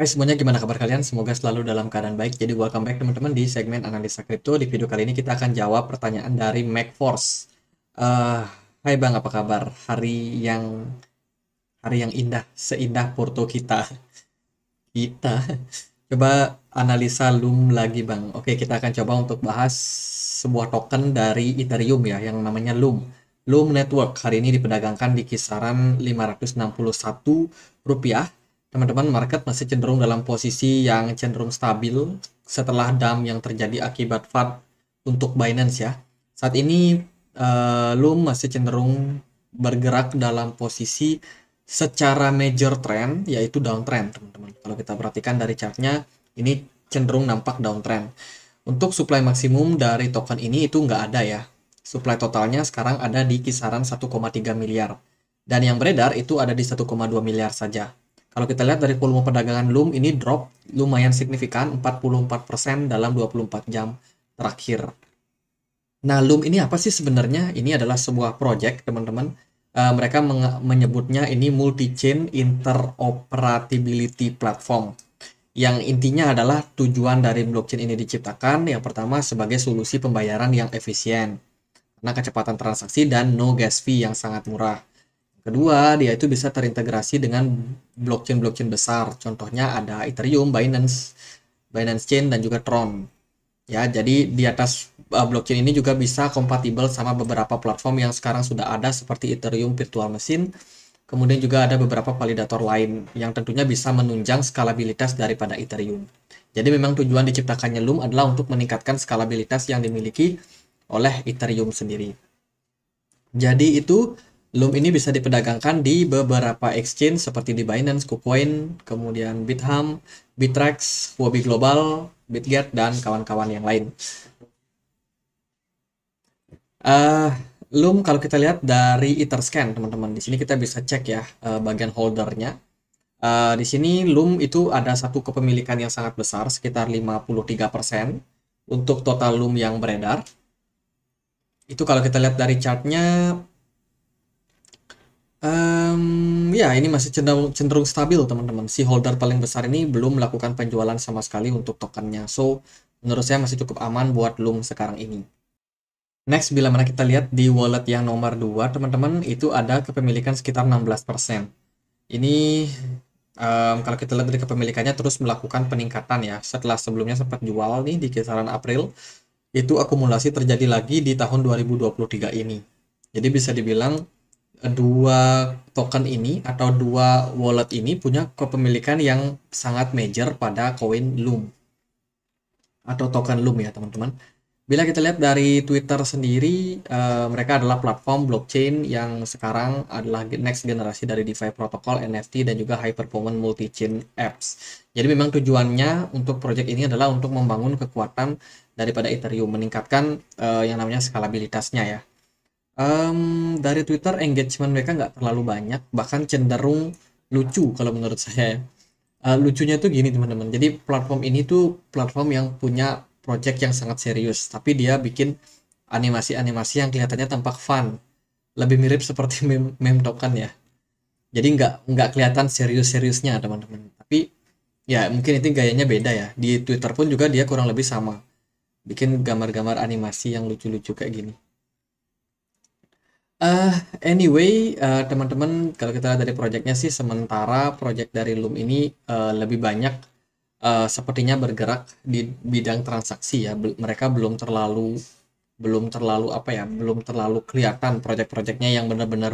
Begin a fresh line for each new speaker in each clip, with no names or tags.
Hai semuanya, gimana kabar kalian? Semoga selalu dalam keadaan baik. Jadi welcome back teman-teman di segmen analisa kripto. Di video kali ini kita akan jawab pertanyaan dari MacForce. Eh, Hai Bang, apa kabar? Hari yang indah, seindah Porto kita. Kita coba analisa Loom lagi Bang. Oke, kita akan coba untuk bahas sebuah token dari Ethereum ya, yang namanya Loom. Loom Network hari ini diperdagangkan di kisaran Rp561. Teman-teman, market masih cenderung dalam posisi yang cenderung stabil setelah dump yang terjadi akibat FUD untuk Binance ya. Saat ini Loom masih cenderung bergerak dalam posisi secara major trend yaitu downtrend teman-teman. Kalau kita perhatikan dari chartnya ini cenderung nampak downtrend. Untuk supply maksimum dari token ini itu nggak ada ya. Supply totalnya sekarang ada di kisaran 1,3 miliar. Dan yang beredar itu ada di 1,2 miliar saja. Kalau kita lihat dari volume perdagangan Loom ini drop lumayan signifikan 44% dalam 24 jam terakhir. Nah, Loom ini apa sih sebenarnya? Ini adalah sebuah project, teman-teman. Mereka menyebutnya ini multi-chain interoperability platform. Yang intinya adalah tujuan dari blockchain ini diciptakan, yang pertama sebagai solusi pembayaran yang efisien, karena kecepatan transaksi dan no gas fee yang sangat murah. Kedua, dia itu bisa terintegrasi dengan blockchain-blockchain besar. Contohnya ada Ethereum, Binance, Binance Chain, dan juga Tron. Ya, jadi di atas blockchain ini juga bisa kompatibel sama beberapa platform yang sekarang sudah ada seperti Ethereum Virtual Machine. Kemudian juga ada beberapa validator lain yang tentunya bisa menunjang skalabilitas daripada Ethereum. Jadi memang tujuan diciptakannya Loom adalah untuk meningkatkan skalabilitas yang dimiliki oleh Ethereum sendiri. Jadi itu Loom ini bisa diperdagangkan di beberapa exchange seperti di Binance, KuCoin, kemudian Bithumb, Bittrex, Huobi Global, Bitget, dan kawan-kawan yang lain. Eh, Loom kalau kita lihat dari Etherscan, teman-teman, di sini kita bisa cek ya bagian holdernya. Di sini Loom itu ada satu kepemilikan yang sangat besar, sekitar 53% untuk total Loom yang beredar. Itu kalau kita lihat dari chartnya, ya ini masih cenderung stabil teman-teman. Si holder paling besar ini belum melakukan penjualan sama sekali untuk tokennya. So, menurut saya masih cukup aman buat Loom sekarang ini. Next, bila mana kita lihat di wallet yang nomor 2 teman-teman, itu ada kepemilikan sekitar 16%. Ini kalau kita lihat dari kepemilikannya terus melakukan peningkatan ya. Setelah sebelumnya sempat jual nih di kisaran April, itu akumulasi terjadi lagi di tahun 2023 ini. Jadi bisa dibilang dua token ini atau dua wallet ini punya kepemilikan yang sangat major pada koin Loom atau token Loom ya teman-teman. Bila kita lihat dari Twitter sendiri, mereka adalah platform blockchain yang sekarang adalah next generasi dari DeFi protokol, NFT, dan juga high performance multi-chain apps. Jadi memang tujuannya untuk project ini adalah untuk membangun kekuatan daripada Ethereum, meningkatkan yang namanya skalabilitasnya ya. Dari Twitter engagement mereka nggak terlalu banyak, bahkan cenderung lucu kalau menurut saya. Lucunya tuh gini teman-teman. Jadi platform ini tuh platform yang punya project yang sangat serius, tapi dia bikin animasi-animasi yang kelihatannya tampak fun. Lebih mirip seperti meme token ya. Jadi nggak kelihatan serius-seriusnya teman-teman. Tapi ya mungkin itu gayanya beda ya. Di Twitter pun juga dia kurang lebih sama. Bikin gambar-gambar animasi yang lucu-lucu kayak gini. Eh, Anyway, teman-teman, kalau kita lihat dari projectnya sih, sementara project dari Loom ini lebih banyak sepertinya bergerak di bidang transaksi ya. Mereka belum terlalu apa ya, belum terlalu kelihatan project-projectnya yang benar-benar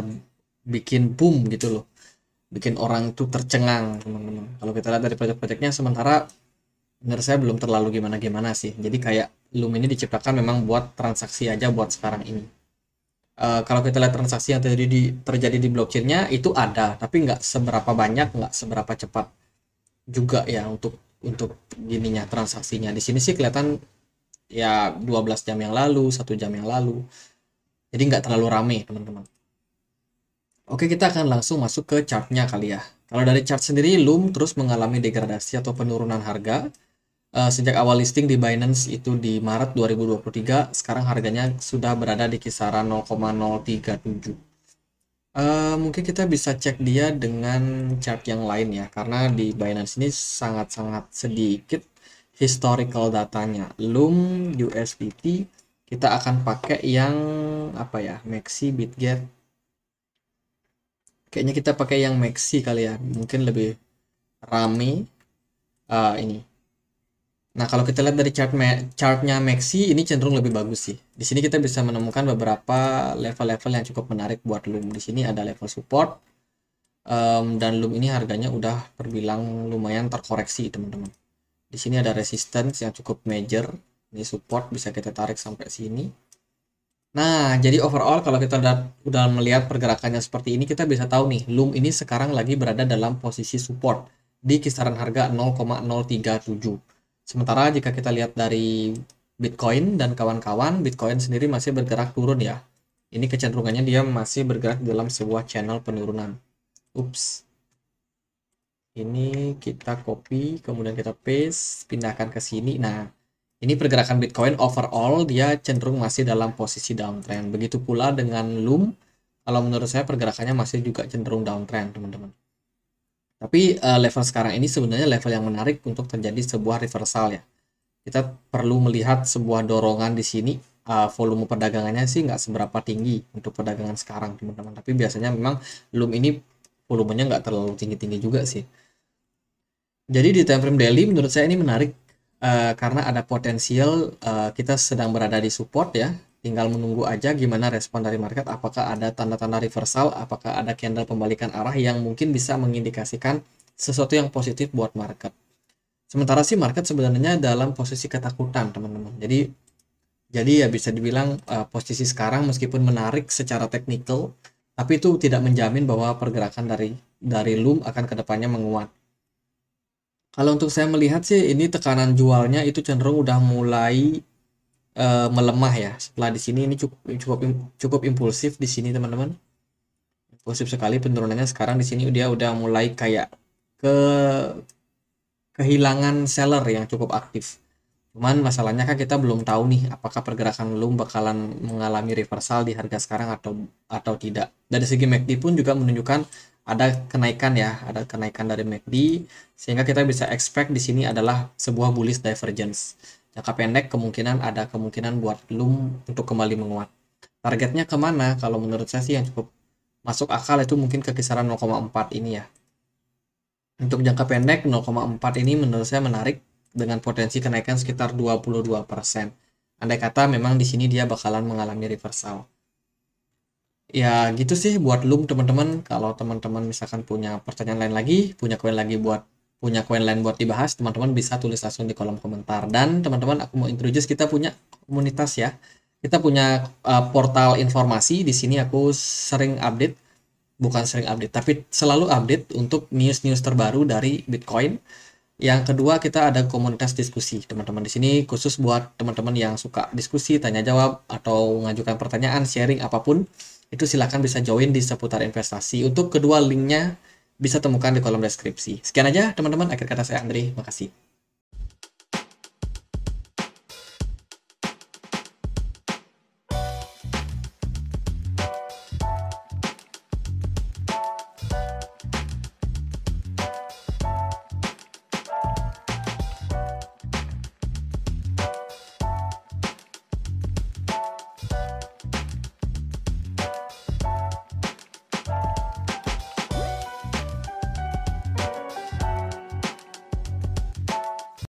bikin boom gitu loh, bikin orang tuh tercengang, teman-teman. Kalau kita lihat dari project-projectnya, sementara menurut saya belum terlalu gimana-gimana sih. Jadi kayak Loom ini diciptakan memang buat transaksi aja buat sekarang ini. Kalau kita lihat transaksi yang terjadi di blockchainnya itu ada, tapi nggak seberapa banyak, nggak seberapa cepat juga ya untuk gininya transaksinya. Di sini sih kelihatan ya 12 jam yang lalu, 1 jam yang lalu. Jadi nggak terlalu rame, teman-teman. Oke, kita akan langsung masuk ke chartnya kali ya. Kalau dari chart sendiri, Loom terus mengalami degradasi atau penurunan harga. Sejak awal listing di Binance itu di Maret 2023, sekarang harganya sudah berada di kisaran 0,037. Mungkin kita bisa cek dia dengan chart yang lain ya, karena di Binance ini sangat-sangat sedikit historical datanya. Loom USDT kita akan pakai yang apa ya, Maxi Bitget. Kayaknya kita pakai yang Maxi kali ya, mungkin lebih rame. Ini. Nah, kalau kita lihat dari chartnya Maxi, ini cenderung lebih bagus sih. Di sini kita bisa menemukan beberapa level-level yang cukup menarik buat Loom. Di sini ada level support, dan Loom ini harganya udah terbilang lumayan terkoreksi, teman-teman. Di sini ada resistance yang cukup major. Ini support bisa kita tarik sampai sini. Nah, jadi overall kalau kita udah melihat pergerakannya seperti ini, kita bisa tahu nih, Loom ini sekarang lagi berada dalam posisi support di kisaran harga 0,037. Sementara jika kita lihat dari Bitcoin dan kawan-kawan, Bitcoin sendiri masih bergerak turun ya. Ini kecenderungannya dia masih bergerak dalam sebuah channel penurunan. Ups. Ini kita copy, kemudian kita paste, pindahkan ke sini. Nah, ini pergerakan Bitcoin overall dia cenderung masih dalam posisi downtrend. Begitu pula dengan Loom, kalau menurut saya pergerakannya masih juga cenderung downtrend, teman-teman. Tapi level sekarang ini sebenarnya level yang menarik untuk terjadi sebuah reversal ya. Kita perlu melihat sebuah dorongan di sini. Volume perdagangannya sih nggak seberapa tinggi untuk perdagangan sekarang, teman-teman. Tapi biasanya memang Loom ini volumenya nggak terlalu tinggi-tinggi juga sih. Jadi di time frame daily menurut saya ini menarik karena ada potensial kita sedang berada di support ya. Tinggal menunggu aja gimana respon dari market, apakah ada tanda-tanda reversal, apakah ada candle pembalikan arah yang mungkin bisa mengindikasikan sesuatu yang positif buat market. Sementara sih market sebenarnya dalam posisi ketakutan, teman-teman. Jadi ya bisa dibilang posisi sekarang meskipun menarik secara teknikal, tapi itu tidak menjamin bahwa pergerakan dari Loom akan kedepannya menguat. Kalau untuk saya melihat sih ini tekanan jualnya itu cenderung udah mulai melemah ya. Setelah di sini ini cukup impulsif di sini, teman-teman. Impulsif sekali penurunannya. Sekarang di sini dia udah mulai kayak kehilangan seller yang cukup aktif. Cuman masalahnya kan kita belum tahu nih apakah pergerakan Loom bakalan mengalami reversal di harga sekarang atau tidak. Dari segi MACD pun juga menunjukkan ada kenaikan ya, ada kenaikan dari MACD sehingga kita bisa expect di sini adalah sebuah bullish divergence. Jangka pendek ada kemungkinan buat Loom untuk kembali menguat. Targetnya kemana? Kalau menurut saya sih yang cukup masuk akal itu mungkin ke kisaran 0,4 ini ya. Untuk jangka pendek 0,4 ini menurut saya menarik dengan potensi kenaikan sekitar 22%. Andai kata memang di sini dia bakalan mengalami reversal. Ya gitu sih buat Loom, teman-teman. Kalau teman-teman misalkan punya pertanyaan lain lagi, punya koin lain buat dibahas, teman-teman bisa tulis langsung di kolom komentar. Dan teman-teman, aku mau introduce kita punya komunitas ya. Kita punya portal informasi. Di sini aku bukan sering update, tapi selalu update untuk news-news terbaru dari Bitcoin. Yang kedua, kita ada komunitas diskusi, teman-teman. Di sini khusus buat teman-teman yang suka diskusi, tanya jawab, atau mengajukan pertanyaan, sharing apapun, itu silahkan bisa join di seputar investasi. Untuk kedua linknya bisa temukan di kolom deskripsi. Sekian aja, teman-teman. Akhir kata saya Andre, makasih.